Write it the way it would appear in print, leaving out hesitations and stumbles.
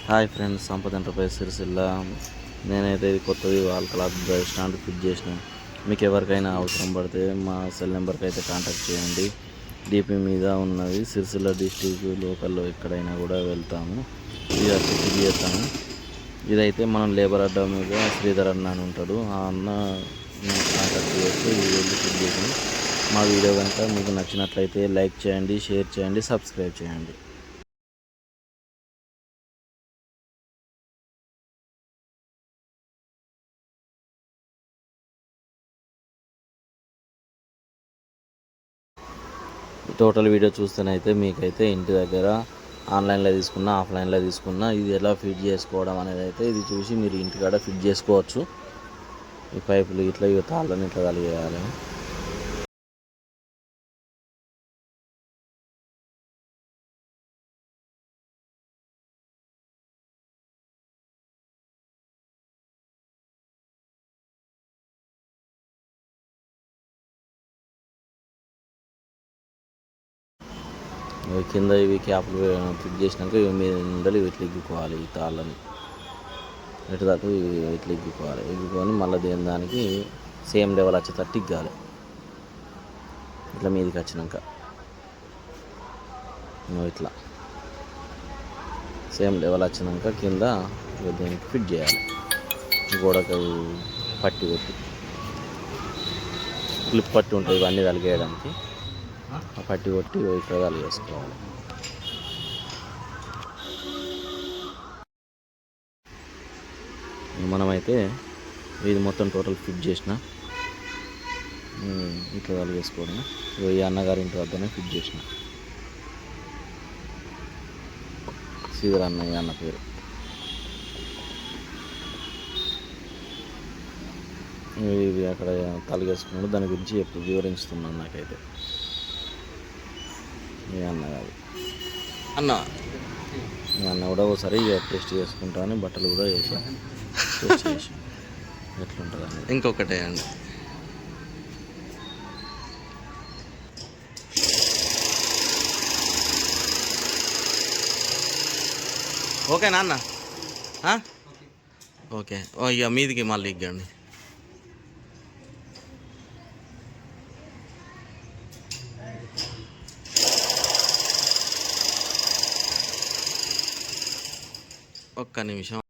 Hi friends, సంపద enterprise Sircilla. నేనైతే ఇది కొత్తది wall cloth drive stand fit చేసిన. మీకు ఎవరికైనా అవసరం పడితే మా సెల్ నెంబర్కి అయితే కాంటాక్ట్ చేయండి. డిపి మీద ఉన్నది. సిరిసిల్ల డిస్టిక్ లోకల్లో ఎక్కడైనా కూడా వెళ్తాము, ఇది వచ్చి ఫిట్ చేస్తాము. ఇదైతే మనం లేబర్ అడ్డా మీద శ్రీధర్ అన్న అని ఉంటాడు, ఆ అన్న కాంటాక్ట్ చేస్తే ఇది వెళ్ళి ఫిట్ చేసాం. మా వీడియో కనుక మీకు నచ్చినట్లయితే లైక్ చేయండి, షేర్ చేయండి, సబ్స్క్రైబ్ చేయండి. టోటల్ వీడియో చూస్తేనైతే మీకైతే ఇంటి దగ్గర ఆన్లైన్లో తీసుకున్నా, ఆఫ్లైన్లో తీసుకున్నా ఇది ఎలా ఫిట్ చేసుకోవడం అనేది అయితే ఇది చూసి మీరు ఇంటికాడ ఫిట్ చేసుకోవచ్చు. ఈ పైపులు ఇట్లా ఇవి తాళ్ళని ఇట్లా కలిగేయాలి. కింద ఇవి క్యాప్లు ఫిట్ చేసినాక ఇవి మీద నిండలు ఇట్లా ఎగ్గుకోవాలి. ఈ తాళ్ళని ఇటు దాకా ఇట్లా ఎగ్గుకోవాలి. ఎగ్గుకొని మళ్ళీ దానికి సేమ్ లెవెల్ వచ్చేటట్టు ఇగ్గాలి. ఇట్లా మీదకి వచ్చినాక ఇట్లా సేమ్ లెవెల్ వచ్చినాక కింద దీనికి ఫిట్ చేయాలి. గోడకు పట్టి కొట్టి క్లిప్ పట్టి ఉంటుంది ఇవన్నీ తలిగేయడానికి. ఆ పట్టి కొట్టి ఇక్కడ తలిగేసుకోవాలి. మనమైతే ఇది మొత్తం టోటల్ ఫిట్ చేసిన ఇట్లా తలిగేసుకోవడం. ఈ అన్నగారి ఇంటి వద్దనే ఫిట్ చేసిన. శ్రీధర్ అన్నయ్య అన్న పేరు. ఇది అక్కడ తలిగేసుకున్నాడు, దాని గురించి ఎప్పుడు వివరిస్తున్నాను. నాకైతే మీ అన్న కాదు మీ అన్న కూడా ఒకసారి టెస్ట్ చేసుకుంటాను. బట్టలు కూడా వేసి టెస్ట్ చేసి ఎట్లుంటుందని. ఇంకొకటే అండి, ఓకేనా అన్న? ఓకే. ఇక మీదికి మళ్ళీ ఇగ్గండి. ఒక్క నిమిషం.